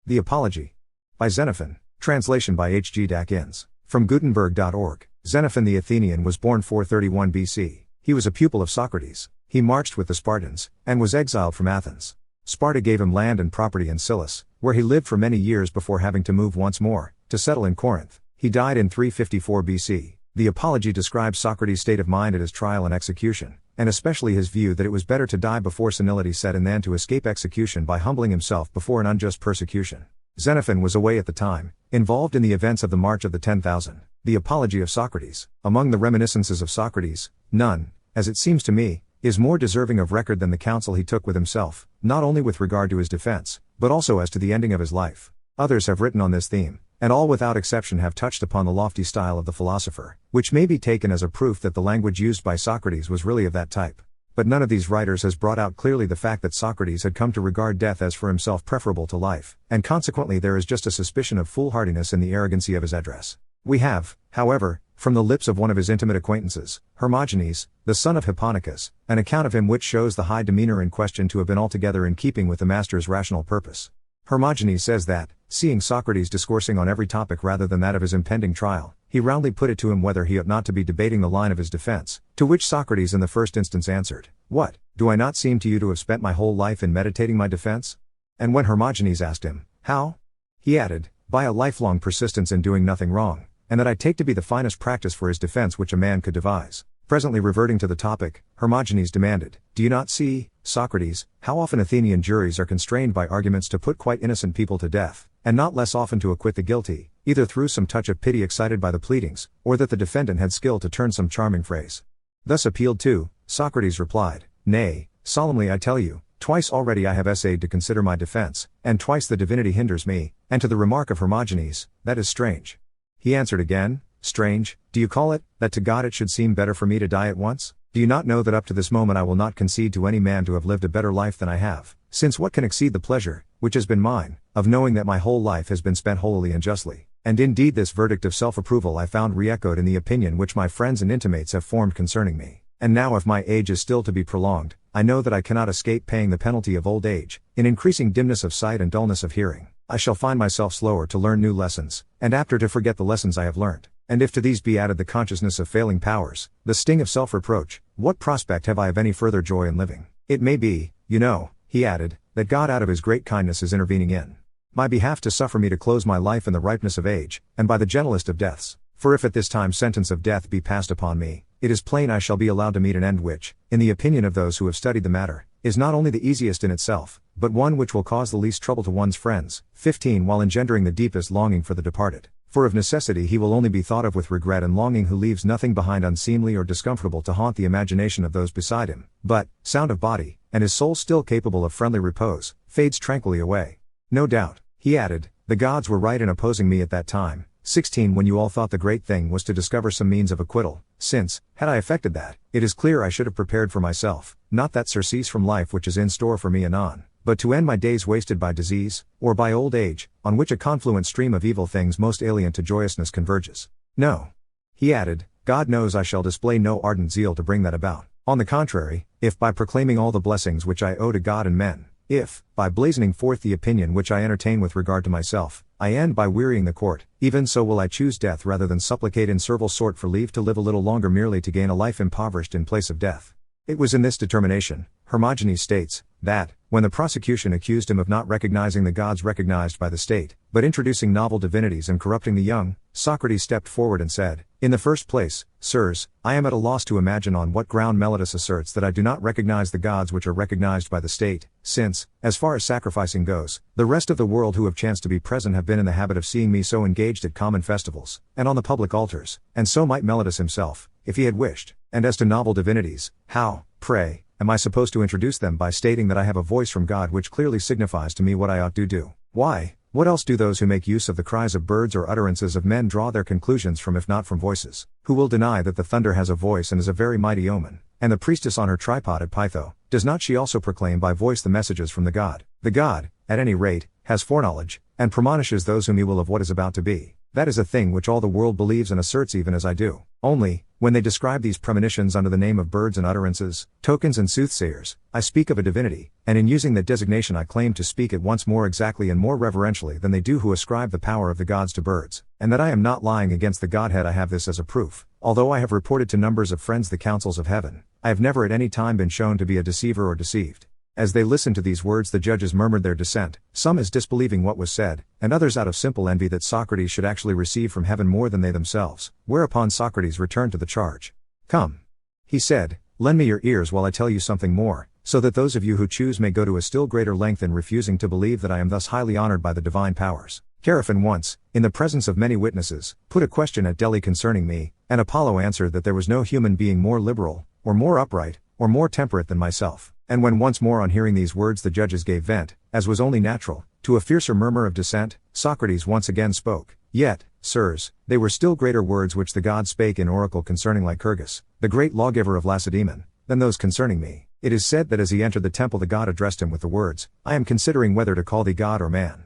The Apology. By Xenophon. Translation by H. G. Dackins. From Gutenberg.org. Xenophon the Athenian was born 431 BC. He was a pupil of Socrates. He marched with the Spartans, and was exiled from Athens. Sparta gave him land and property in Sicily, where he lived for many years before having to move once more, to settle in Corinth. He died in 354 BC. The Apology describes Socrates' state of mind at his trial and execution, and especially his view that it was better to die before senility set in than to escape execution by humbling himself before an unjust persecution. Xenophon was away at the time, involved in the events of the March of the 10,000. The Apology of Socrates. Among the reminiscences of Socrates, none, as it seems to me, is more deserving of record than the counsel he took with himself, not only with regard to his defense, but also as to the ending of his life. Others have written on this theme, and all without exception have touched upon the lofty style of the philosopher, which may be taken as a proof that the language used by Socrates was really of that type. But none of these writers has brought out clearly the fact that Socrates had come to regard death as for himself preferable to life, and consequently there is just a suspicion of foolhardiness in the arrogancy of his address. We have, however, from the lips of one of his intimate acquaintances, Hermogenes, the son of Hipponicus, an account of him which shows the high demeanor in question to have been altogether in keeping with the master's rational purpose. Hermogenes says that, seeing Socrates discoursing on every topic rather than that of his impending trial, he roundly put it to him whether he ought not to be debating the line of his defense, to which Socrates in the first instance answered, "What, do I not seem to you to have spent my whole life in meditating my defense?" And when Hermogenes asked him, "How?" he added, "By a lifelong persistence in doing nothing wrong, and that I take to be the finest practice for his defense which a man could devise." Presently reverting to the topic, Hermogenes demanded, "Do you not see, Socrates, how often Athenian juries are constrained by arguments to put quite innocent people to death, and not less often to acquit the guilty, either through some touch of pity excited by the pleadings, or that the defendant had skill to turn some charming phrase?" Thus appealed to, Socrates replied, "Nay, solemnly I tell you, twice already I have essayed to consider my defense, and twice the divinity hinders me." And to the remark of Hermogenes, "That is strange." He answered again, "Strange, do you call it, that to God it should seem better for me to die at once? Do you not know that up to this moment I will not concede to any man to have lived a better life than I have, since what can exceed the pleasure, which has been mine, of knowing that my whole life has been spent holily and justly? And indeed this verdict of self-approval I found re-echoed in the opinion which my friends and intimates have formed concerning me. And now if my age is still to be prolonged, I know that I cannot escape paying the penalty of old age, in increasing dimness of sight and dullness of hearing. I shall find myself slower to learn new lessons, and apter to forget the lessons I have learnt. And if to these be added the consciousness of failing powers, the sting of self-reproach, what prospect have I of any further joy in living? It may be, you know," he added, "that God out of his great kindness is intervening in my behalf to suffer me to close my life in the ripeness of age, and by the gentlest of deaths. For if at this time sentence of death be passed upon me, it is plain I shall be allowed to meet an end which, in the opinion of those who have studied the matter, is not only the easiest in itself, but one which will cause the least trouble to one's friends. 15 While engendering the deepest longing for the departed. For of necessity he will only be thought of with regret and longing who leaves nothing behind unseemly or discomfortable to haunt the imagination of those beside him, but, sound of body, and his soul still capable of friendly repose, fades tranquilly away. No doubt," he added, "the gods were right in opposing me at that time. 16 When you all thought the great thing was to discover some means of acquittal, since, had I effected that, it is clear I should have prepared for myself, not that surcease from life which is in store for me anon, but to end my days wasted by disease, or by old age, on which a confluent stream of evil things most alien to joyousness converges. No," he added, "God knows I shall display no ardent zeal to bring that about. On the contrary, if by proclaiming all the blessings which I owe to God and men, if, by blazoning forth the opinion which I entertain with regard to myself, I end by wearying the court, even so will I choose death rather than supplicate in servile sort for leave to live a little longer merely to gain a life impoverished in place of death." It was in this determination, Hermogenes states, that, when the prosecution accused him of not recognizing the gods recognized by the state, but introducing novel divinities and corrupting the young, Socrates stepped forward and said, "In the first place, sirs, I am at a loss to imagine on what ground Meletus asserts that I do not recognize the gods which are recognized by the state, since, as far as sacrificing goes, the rest of the world who have chanced to be present have been in the habit of seeing me so engaged at common festivals, and on the public altars, and so might Meletus himself, if he had wished. And as to novel divinities, how, pray, am I supposed to introduce them by stating that I have a voice from God which clearly signifies to me what I ought to do? Why, what else do those who make use of the cries of birds or utterances of men draw their conclusions from if not from voices? Who will deny that the thunder has a voice and is a very mighty omen? And the priestess on her tripod at Pytho, does not she also proclaim by voice the messages from the God? The God, at any rate, has foreknowledge, and premonishes those whom he will of what is about to be. That is a thing which all the world believes and asserts even as I do. Only, when they describe these premonitions under the name of birds and utterances, tokens and soothsayers, I speak of a divinity, and in using that designation I claim to speak at once more exactly and more reverentially than they do who ascribe the power of the gods to birds, and that I am not lying against the Godhead. I have this as a proof. Although I have reported to numbers of friends the counsels of heaven, I have never at any time been shown to be a deceiver or deceived. As they listened to these words, the judges murmured their dissent, some as disbelieving what was said, and others out of simple envy that Socrates should actually receive from heaven more than they themselves, whereupon Socrates returned to the charge. Come, he said, lend me your ears while I tell you something more, so that those of you who choose may go to a still greater length in refusing to believe that I am thus highly honored by the divine powers. Xenophon once, in the presence of many witnesses, put a question at Delhi concerning me, and Apollo answered that there was no human being more liberal, or more upright, or more temperate than myself. And when once more on hearing these words the judges gave vent, as was only natural, to a fiercer murmur of dissent, Socrates once again spoke. Yet, sirs, they were still greater words which the gods spake in oracle concerning Lycurgus, the great lawgiver of Lacedaemon, than those concerning me. It is said that as he entered the temple the god addressed him with the words, I am considering whether to call thee god or man.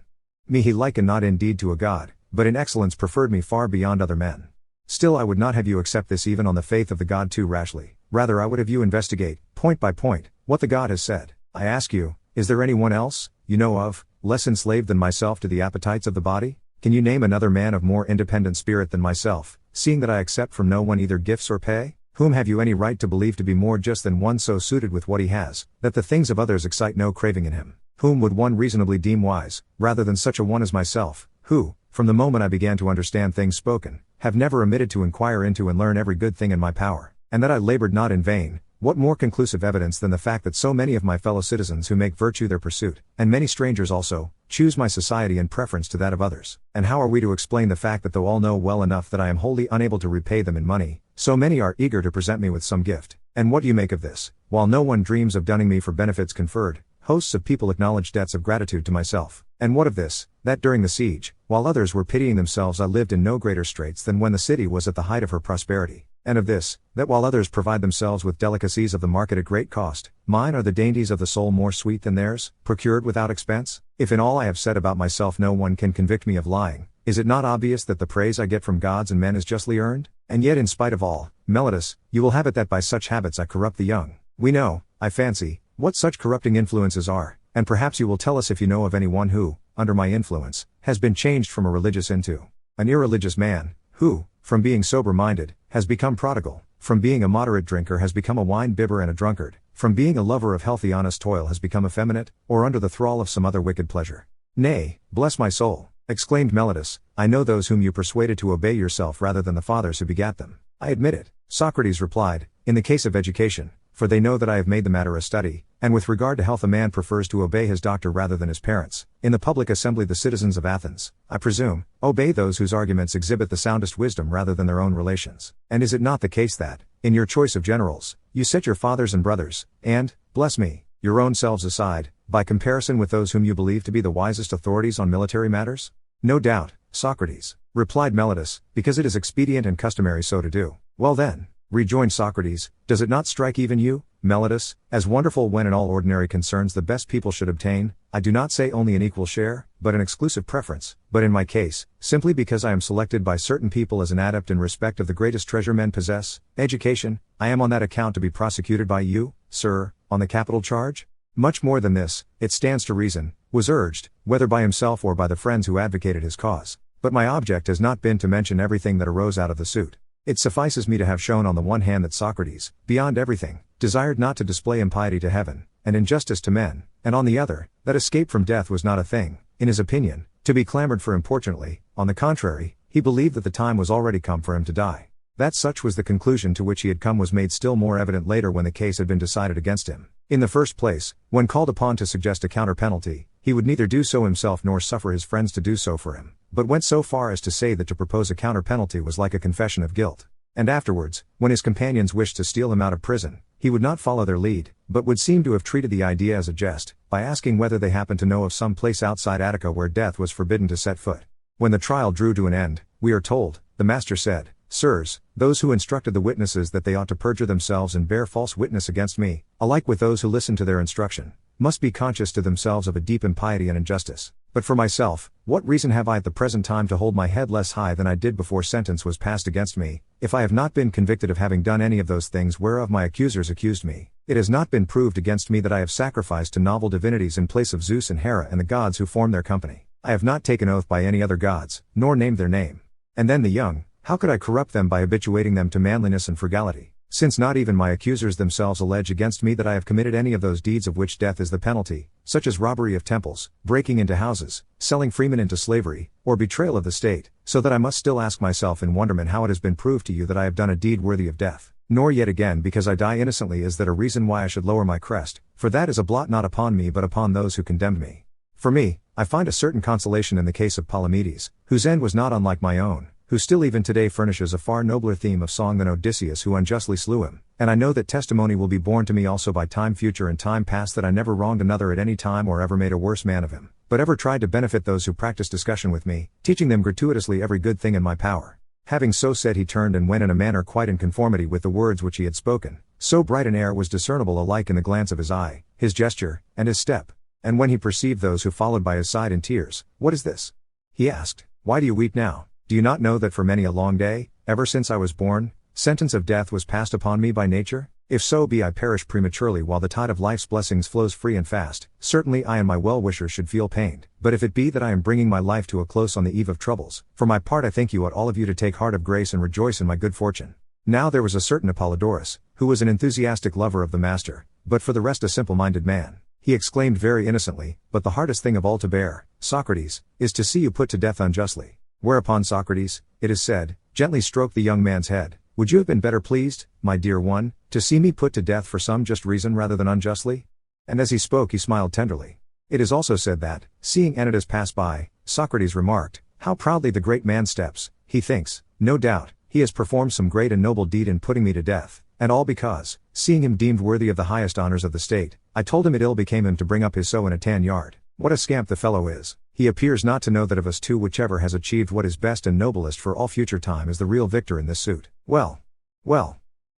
Me he likened not indeed to a god, but in excellence preferred me far beyond other men. Still I would not have you accept this even on the faith of the god too rashly, rather I would have you investigate, point by point, what the god has said. I ask you, is there anyone else, you know of, less enslaved than myself to the appetites of the body? Can you name another man of more independent spirit than myself, seeing that I accept from no one either gifts or pay? Whom have you any right to believe to be more just than one so suited with what he has, that the things of others excite no craving in him? Whom would one reasonably deem wise, rather than such a one as myself, who, from the moment I began to understand things spoken, have never omitted to inquire into and learn every good thing in my power, and that I labored not in vain? What more conclusive evidence than the fact that so many of my fellow citizens who make virtue their pursuit, and many strangers also, choose my society in preference to that of others? And how are we to explain the fact that though all know well enough that I am wholly unable to repay them in money, so many are eager to present me with some gift? And what do you make of this? While no one dreams of dunning me for benefits conferred, hosts of people acknowledge debts of gratitude to myself. And what of this, that during the siege, while others were pitying themselves I lived in no greater straits than when the city was at the height of her prosperity? And of this, that while others provide themselves with delicacies of the market at great cost, mine are the dainties of the soul more sweet than theirs, procured without expense? If in all I have said about myself no one can convict me of lying, is it not obvious that the praise I get from gods and men is justly earned? And yet in spite of all, Meletus, you will have it that by such habits I corrupt the young. We know, I fancy, what such corrupting influences are, and perhaps you will tell us if you know of any one who, under my influence, has been changed from a religious into an irreligious man, who, from being sober-minded, has become prodigal, from being a moderate drinker has become a wine-bibber and a drunkard, from being a lover of healthy honest toil has become effeminate, or under the thrall of some other wicked pleasure. Nay, bless my soul, exclaimed Meletus, I know those whom you persuaded to obey yourself rather than the fathers who begat them. I admit it, Socrates replied, in the case of education, for they know that I have made the matter a study, and with regard to health a man prefers to obey his doctor rather than his parents. In the public assembly the citizens of Athens, I presume, obey those whose arguments exhibit the soundest wisdom rather than their own relations. And is it not the case that, in your choice of generals, you set your fathers and brothers, and, bless me, your own selves aside, by comparison with those whom you believe to be the wisest authorities on military matters? No doubt, Socrates, replied Meletus, because it is expedient and customary so to do. Well then, rejoined Socrates, does it not strike even you, Meletus, as wonderful when in all ordinary concerns the best people should obtain, I do not say only an equal share, but an exclusive preference, but in my case, simply because I am selected by certain people as an adept in respect of the greatest treasure men possess, education, I am on that account to be prosecuted by you, sir, on the capital charge? Much more than this, it stands to reason, was urged, whether by himself or by the friends who advocated his cause. But my object has not been to mention everything that arose out of the suit. It suffices me to have shown on the one hand that Socrates, beyond everything, desired not to display impiety to heaven, and injustice to men, and on the other, that escape from death was not a thing, in his opinion, to be clamored for importunately. On the contrary, he believed that the time was already come for him to die. That such was the conclusion to which he had come was made still more evident later when the case had been decided against him. In the first place, when called upon to suggest a counter penalty, he would neither do so himself nor suffer his friends to do so for him, but went so far as to say that to propose a counter penalty was like a confession of guilt. And afterwards, when his companions wished to steal him out of prison, he would not follow their lead, but would seem to have treated the idea as a jest, by asking whether they happened to know of some place outside Attica where death was forbidden to set foot. When the trial drew to an end, we are told, the master said, Sirs, those who instructed the witnesses that they ought to perjure themselves and bear false witness against me, alike with those who listened to their instruction, must be conscious to themselves of a deep impiety and injustice. But for myself, what reason have I at the present time to hold my head less high than I did before sentence was passed against me, if I have not been convicted of having done any of those things whereof my accusers accused me? It has not been proved against me that I have sacrificed to novel divinities in place of Zeus and Hera and the gods who form their company. I have not taken oath by any other gods, nor named their name. And then the young, how could I corrupt them by habituating them to manliness and frugality? Since not even my accusers themselves allege against me that I have committed any of those deeds of which death is the penalty, such as robbery of temples, breaking into houses, selling freemen into slavery, or betrayal of the state, so that I must still ask myself in wonderment how it has been proved to you that I have done a deed worthy of death. Nor yet again because I die innocently is that a reason why I should lower my crest, for that is a blot not upon me but upon those who condemned me. For me, I find a certain consolation in the case of Palamedes, whose end was not unlike my own, who still even today furnishes a far nobler theme of song than Odysseus who unjustly slew him, and I know that testimony will be borne to me also by time future and time past that I never wronged another at any time or ever made a worse man of him, but ever tried to benefit those who practiced discussion with me, teaching them gratuitously every good thing in my power. Having so said he turned and went in a manner quite in conformity with the words which he had spoken, so bright an air was discernible alike in the glance of his eye, his gesture, and his step. And when he perceived those who followed by his side in tears, "What is this?" he asked. "Why do you weep now? Do you not know that for many a long day, ever since I was born, sentence of death was passed upon me by nature? If so be I perish prematurely while the tide of life's blessings flows free and fast, certainly I and my well-wishers should feel pained. But if it be that I am bringing my life to a close on the eve of troubles, for my part I think you ought all of you to take heart of grace and rejoice in my good fortune." Now there was a certain Apollodorus, who was an enthusiastic lover of the master, but for the rest a simple-minded man. He exclaimed very innocently, "But the hardest thing of all to bear, Socrates, is to see you put to death unjustly." Whereupon Socrates, it is said, gently stroked the young man's head. "Would you have been better pleased, my dear one, to see me put to death for some just reason rather than unjustly?" And as he spoke he smiled tenderly. It is also said that, seeing Anytus pass by, Socrates remarked, "How proudly the great man steps, he thinks, no doubt, he has performed some great and noble deed in putting me to death, and all because, seeing him deemed worthy of the highest honors of the state, I told him it ill became him to bring up his sow in a tan yard. What a scamp the fellow is! He appears not to know that of us two whichever has achieved what is best and noblest for all future time is the real victor in this suit. Well,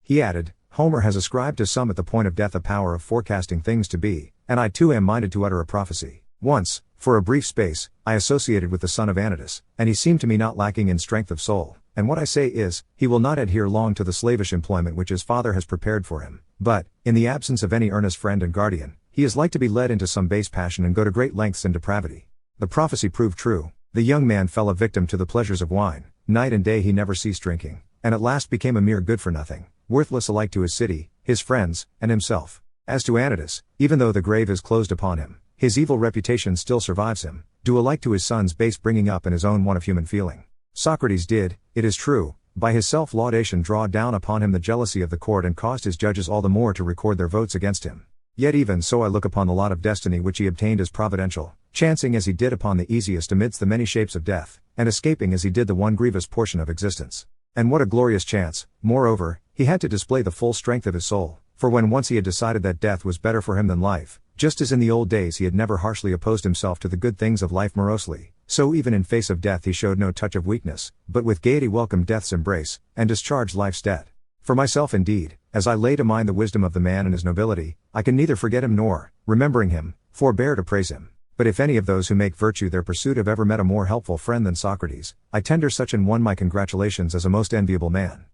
he added, Homer has ascribed to some at the point of death a power of forecasting things to be, and I too am minded to utter a prophecy. Once, for a brief space, I associated with the son of Anytus, and he seemed to me not lacking in strength of soul, and what I say is, he will not adhere long to the slavish employment which his father has prepared for him, but, in the absence of any earnest friend and guardian, he is like to be led into some base passion and go to great lengths in depravity. The prophecy proved true. The young man fell a victim to the pleasures of wine. Night and day he never ceased drinking, and at last became a mere good-for-nothing, worthless alike to his city, his friends, and himself. As to Anytus, even though the grave is closed upon him, his evil reputation still survives him, due alike to his son's base bringing up and his own want of human feeling. Socrates did, it is true, by his self-laudation draw down upon him the jealousy of the court and caused his judges all the more to record their votes against him. Yet even so I look upon the lot of destiny which he obtained as providential, chancing as he did upon the easiest amidst the many shapes of death, and escaping as he did the one grievous portion of existence. And what a glorious chance, moreover, he had to display the full strength of his soul, for when once he had decided that death was better for him than life, just as in the old days he had never harshly opposed himself to the good things of life morosely, so even in face of death he showed no touch of weakness, but with gaiety welcomed death's embrace, and discharged life's debt. For myself indeed, as I lay to mind the wisdom of the man and his nobility, I can neither forget him nor, remembering him, forbear to praise him. But if any of those who make virtue their pursuit have ever met a more helpful friend than Socrates, I tender such an one my congratulations as a most enviable man.